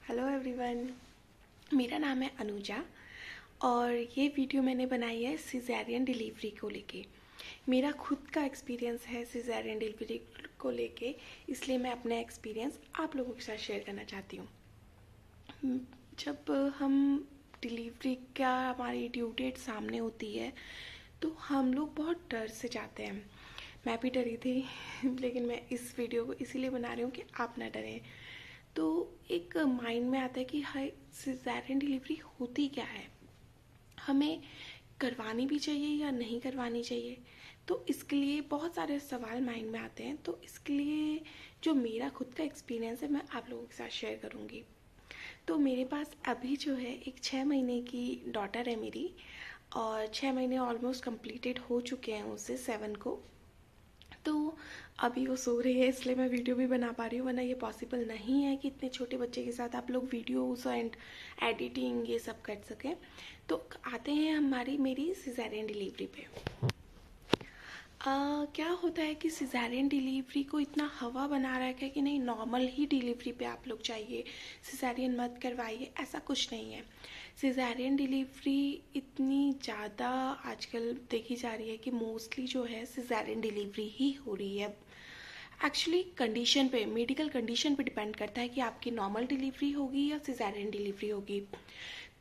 Hello everyone, मेरा नाम है अनुजा और ये वीडियो मैंने बनाई है सिज़ेरियन डिलीवरी को लेके। मेरा खुद का एक्सपीरियंस है सिज़ेरियन डिलीवरी को लेके, इसलिए मैं अपना एक्सपीरियंस आप लोगों के साथ शेयर करना चाहती हूँ। जब हम डिलीवरी का हमारी ड्यू डेट सामने होती है तो हम लोग बहुत डर से जाते हैं। मैं भी डरी थी लेकिन मैं इस वीडियो को इसीलिए बना रही हूँ कि आप ना डरें। तो एक माइंड में आता है कि हाय सिज़ेरियन डिलीवरी होती क्या है, हमें करवानी भी चाहिए या नहीं करवानी चाहिए। तो इसके लिए बहुत सारे सवाल माइंड में आते हैं, तो इसके लिए जो मेरा खुद का एक्सपीरियंस है मैं आप लोगों के साथ शेयर करूँगी। तो मेरे पास अभी जो है एक 6 महीने की डॉटर है मेरी, और 6 महीने ऑलमोस्ट कंप्लीटेड हो चुके हैं उसे 7 को। तो अभी वो सो रही है इसलिए मैं वीडियो भी बना पा रही हूँ, वरना ये पॉसिबल नहीं है कि इतने छोटे बच्चे के साथ आप लोग वीडियोस एंड एडिटिंग ये सब कर सकें। तो आते हैं हमारी मेरी सिज़ेरियन डिलीवरी पे। क्या होता है कि सिज़ेरियन डिलीवरी को इतना हवा बना रखा है कि नहीं नॉर्मल ही डिलीवरी पे आप लोग चाहिए, सिज़ेरियन मत करवाइए, ऐसा कुछ नहीं है। सिज़ेरियन डिलीवरी इतनी ज़्यादा आजकल देखी जा रही है कि मोस्टली जो है सिज़ेरियन डिलीवरी ही हो रही है। एक्चुअली कंडीशन पे, मेडिकल कंडीशन पे डिपेंड करता है कि आपकी नॉर्मल डिलीवरी होगी या सिज़ेरियन डिलीवरी होगी।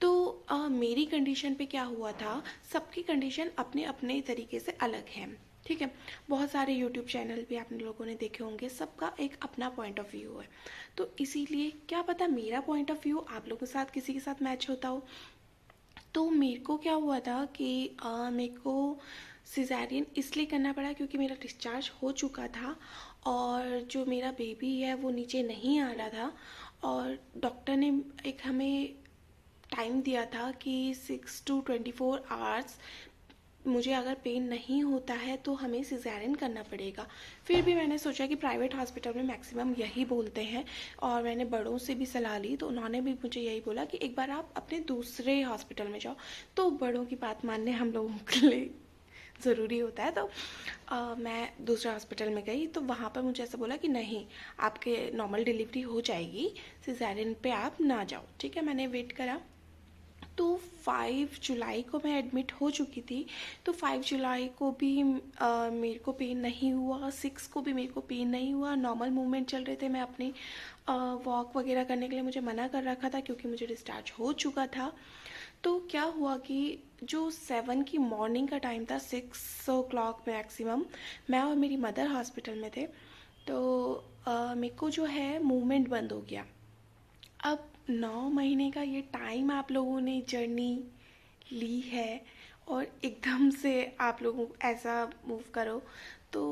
तो मेरी कंडीशन पे क्या हुआ था, सबकी कंडीशन अपने अपने तरीके से अलग है, ठीक है। बहुत सारे यूट्यूब चैनल भी आप लोगों ने देखे होंगे, सबका एक अपना पॉइंट ऑफ व्यू है। तो इसीलिए क्या पता मेरा पॉइंट ऑफ व्यू आप लोगों के साथ किसी के साथ मैच होता हो। तो मेरे को क्या हुआ था कि मेरे को सिज़ेरियन इसलिए करना पड़ा क्योंकि मेरा डिस्चार्ज हो चुका था और जो मेरा बेबी है वो नीचे नहीं आ रहा था। और डॉक्टर ने एक हमें टाइम दिया था कि 6 to 24 आवर्स मुझे अगर पेन नहीं होता है तो हमें सिज़ेरियन करना पड़ेगा। फिर भी मैंने सोचा कि प्राइवेट हॉस्पिटल में मैक्सिमम यही बोलते हैं, और मैंने बड़ों से भी सलाह ली तो उन्होंने भी मुझे यही बोला कि एक बार आप अपने दूसरे हॉस्पिटल में जाओ। तो बड़ों की बात मानने हम लोगों के लिए ज़रूरी होता है। तो मैं दूसरे हॉस्पिटल में गई तो वहाँ पर मुझे ऐसा बोला कि नहीं, आपके नॉर्मल डिलीवरी हो जाएगी, सिज़ेरियन पे आप ना जाओ, ठीक है। मैंने वेट करा तो 5 जुलाई को मैं एडमिट हो चुकी थी। तो 5 जुलाई को भी मेरे को पेन नहीं हुआ, 6 को भी मेरे को पेन नहीं हुआ, नॉर्मल मूवमेंट चल रहे थे। मैं अपनी वॉक वगैरह करने के लिए मुझे मना कर रखा था क्योंकि मुझे डिस्चार्ज हो चुका था। तो क्या हुआ कि जो 7 की मॉर्निंग का टाइम था, 6 o'clock मैक्सिमम, मैं और मेरी मदर हॉस्पिटल में थे। तो मेरे को जो है मूवमेंट बंद हो गया। अब 9 महीने का ये टाइम आप लोगों ने जर्नी ली है और एकदम से आप लोगों को ऐसा मूव करो तो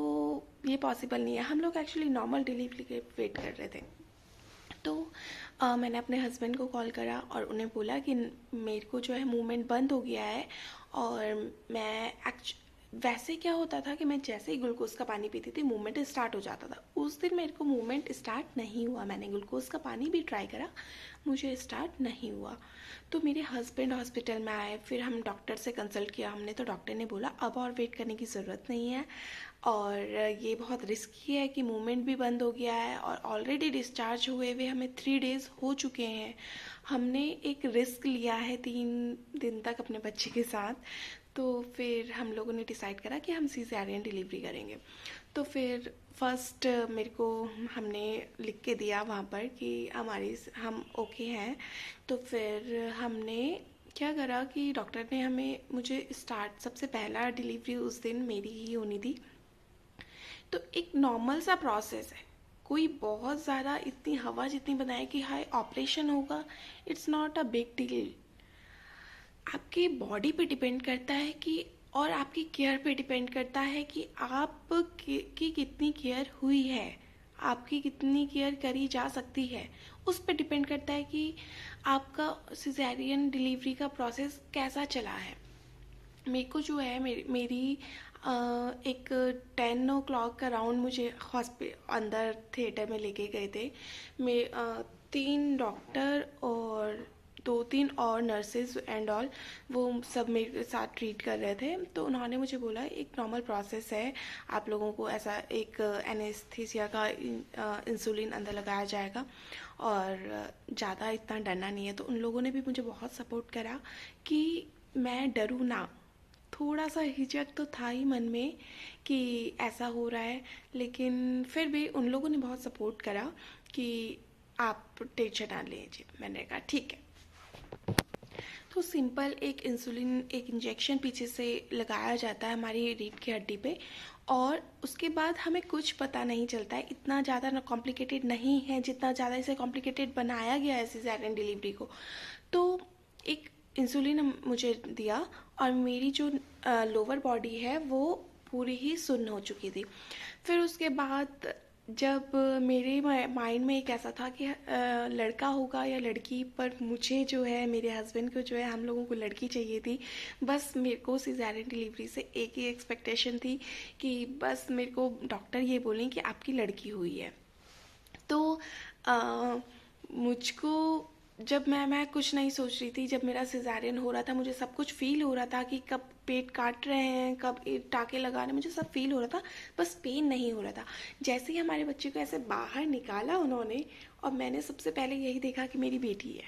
ये पॉसिबल नहीं है। हम लोग एक्चुअली नॉर्मल डिलीवरी के वेट कर रहे थे। तो मैंने अपने हस्बैंड को कॉल करा और उन्हें बोला कि मेरे को जो है मूवमेंट बंद हो गया है। और मैं वैसे क्या होता था कि मैं जैसे ही ग्लूकोज का पानी पीती थी मूवमेंट स्टार्ट हो जाता था। उस दिन मेरे को मूवमेंट स्टार्ट नहीं हुआ, मैंने ग्लूकोज का पानी भी ट्राई करा, मुझे स्टार्ट नहीं हुआ। तो मेरे हस्बैंड हॉस्पिटल में आए, फिर हम डॉक्टर से कंसल्ट किया हमने, तो डॉक्टर ने बोला अब और वेट करने की ज़रूरत नहीं है और ये बहुत रिस्की है कि मूवमेंट भी बंद हो गया है और ऑलरेडी डिस्चार्ज हुए हुए हमें 3 डेज़ हो चुके हैं। हमने एक रिस्क लिया है 3 दिन तक अपने बच्चे के साथ। तो फिर हम लोगों ने डिसाइड करा कि हम सिज़ेरियन डिलीवरी करेंगे। तो फिर फर्स्ट मेरे को हमने लिख के दिया वहाँ पर कि हम ओके हैं। तो फिर हमने क्या करा कि डॉक्टर ने मुझे स्टार्ट, सबसे पहला डिलीवरी उस दिन मेरी ही होनी थी। तो एक नॉर्मल सा प्रोसेस है, कोई बहुत ज़्यादा इतनी हवा जितनी बनाए कि हाय ऑपरेशन होगा, it's not a big deal. आपकी बॉडी पे डिपेंड करता है कि, और आपकी केयर पे डिपेंड करता है कि की कितनी केयर हुई है, आपकी कितनी केयर करी जा सकती है। उस पे डिपेंड करता है कि आपका सिज़ेरियन डिलीवरी का प्रोसेस कैसा चला है। मेरे को जो है मेरी एक 10 o'clock का राउंड मुझे अंदर थिएटर में लेके गए थे। 3 डॉक्टर और 2-3 और नर्सेज एंड ऑल वो सब मेरे साथ ट्रीट कर रहे थे। तो उन्होंने मुझे बोला एक नॉर्मल प्रोसेस है, आप लोगों को ऐसा एक एनेस्थीसिया का इंसुलिन अंदर लगाया जाएगा और ज़्यादा इतना डरना नहीं है। तो उन लोगों ने भी मुझे बहुत सपोर्ट करा कि मैं डरूँ ना। थोड़ा सा हिचक तो था ही मन में कि ऐसा हो रहा है, लेकिन फिर भी उन लोगों ने बहुत सपोर्ट करा कि आप टेंशन ना लीजिए। मैंने कहा ठीक है। तो सिंपल एक इंसुलिन एक इंजेक्शन पीछे से लगाया जाता है हमारी रीढ़ की हड्डी पे, और उसके बाद हमें कुछ पता नहीं चलता है। इतना ज़्यादा ना कॉम्प्लिकेटेड नहीं है जितना ज़्यादा इसे कॉम्प्लिकेटेड बनाया गया है सिज़ेरियन डिलीवरी को। तो एक इंसुलिन मुझे दिया और मेरी जो लोअर बॉडी है वो पूरी ही सुन्न हो चुकी थी। फिर उसके बाद जब मेरे माइंड में एक ऐसा था कि लड़का होगा या लड़की, पर मुझे जो है मेरे हस्बैंड को जो है हम लोगों को लड़की चाहिए थी। बस मेरे को सिज़ेरियन डिलीवरी से एक ही एक्सपेक्टेशन थी कि बस मेरे को डॉक्टर ये बोलें कि आपकी लड़की हुई है। तो मुझको जब मैं कुछ नहीं सोच रही थी, जब मेरा सिज़ेरियन हो रहा था मुझे सब कुछ फील हो रहा था कि कब पेट काट रहे हैं, कब टाँके लगा रहे, मुझे सब फील हो रहा था, बस पेन नहीं हो रहा था। जैसे ही हमारे बच्चे को ऐसे बाहर निकाला उन्होंने, और मैंने सबसे पहले यही देखा कि मेरी बेटी है,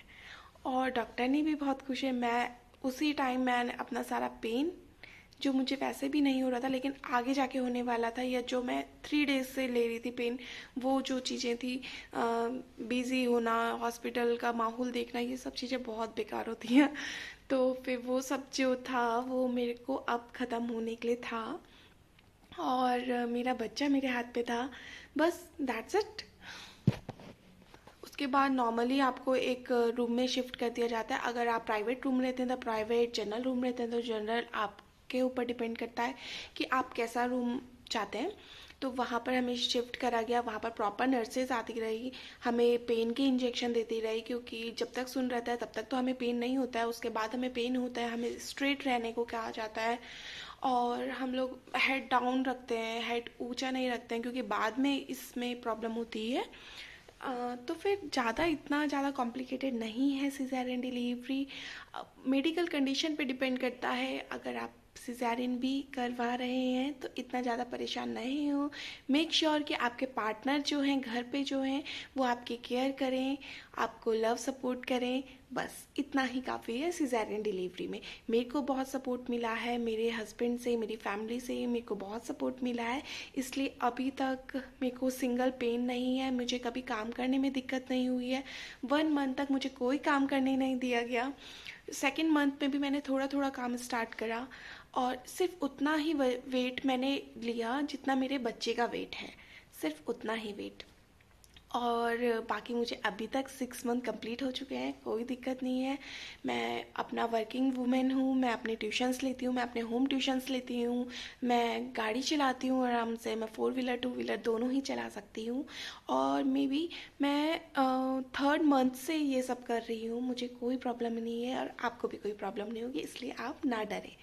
और डॉक्टर ने भी बहुत खुश है। मैं उसी टाइम मैंने अपना सारा पेन जो मुझे वैसे भी नहीं हो रहा था लेकिन आगे जाके होने वाला था, या जो मैं 3 डेज से ले रही थी पेन, वो जो चीज़ें थी, बिज़ी होना, हॉस्पिटल का माहौल देखना, ये सब चीज़ें बहुत बेकार होती हैं। तो फिर वो सब जो था वो मेरे को अब ख़त्म होने के लिए था, और मेरा बच्चा मेरे हाथ पे था। बस दैट्स इट। उसके बाद नॉर्मली आपको एक रूम में शिफ्ट कर दिया जाता है। अगर आप प्राइवेट रूम लेते हैं तो प्राइवेट, जनरल रूम लेते हैं तो जनरल, आपके ऊपर डिपेंड करता है कि आप कैसा रूम चाहते हैं। तो वहाँ पर हमें शिफ्ट करा गया। वहाँ पर प्रॉपर नर्सेज आती रही, हमें पेन के इंजेक्शन देती रही, क्योंकि जब तक सुन रहता है तब तक तो हमें पेन नहीं होता है, उसके बाद हमें पेन होता है। हमें स्ट्रेट रहने को कहा जाता है, और हम लोग हेड डाउन रखते हैं, हेड ऊंचा नहीं रखते हैं, क्योंकि बाद में इसमें प्रॉब्लम होती है। तो फिर इतना ज़्यादा कॉम्प्लिकेटेड नहीं है सिज़ेरियन डिलीवरी। मेडिकल कंडीशन पे डिपेंड करता है। अगर आप सिज़ेरियन भी करवा रहे हैं तो इतना ज़्यादा परेशान नहीं हो। मेक श्योर कि आपके पार्टनर जो हैं घर पे जो हैं वो आपकी केयर करें, आपको लव सपोर्ट करें। बस इतना ही काफ़ी है सिज़ेरियन डिलीवरी में। मेरे को बहुत सपोर्ट मिला है, मेरे हस्बैंड से, मेरी फैमिली से मेरे को बहुत सपोर्ट मिला है, इसलिए अभी तक मेरे को सिंगल पेन नहीं है, मुझे कभी काम करने में दिक्कत नहीं हुई है। 1 मंथ तक मुझे कोई काम करने नहीं दिया गया। सेकेंड मंथ में भी मैंने थोड़ा थोड़ा काम स्टार्ट करा, और सिर्फ उतना ही वेट मैंने लिया जितना मेरे बच्चे का वेट है, सिर्फ उतना ही वेट। और बाकी मुझे अभी तक 6 मंथ कंप्लीट हो चुके हैं, कोई दिक्कत नहीं है। मैं अपना वर्किंग वुमेन हूँ, मैं अपने ट्यूशन्स लेती हूँ, मैं अपने होम ट्यूशन्स लेती हूँ, मैं गाड़ी चलाती हूँ आराम से, मैं 4 व्हीलर 2 व्हीलर दोनों ही चला सकती हूँ। और मे बी मैं 3rd मंथ से ये सब कर रही हूँ, मुझे कोई प्रॉब्लम नहीं है और आपको भी कोई प्रॉब्लम नहीं होगी, इसलिए आप ना डरें।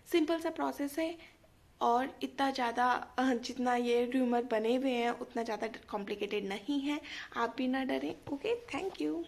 सिंपल सा प्रोसेस है, और इतना ज़्यादा जितना ये रूमर बने हुए हैं उतना ज़्यादा कॉम्प्लिकेटेड नहीं है। आप भी ना डरें। Okay, thank you.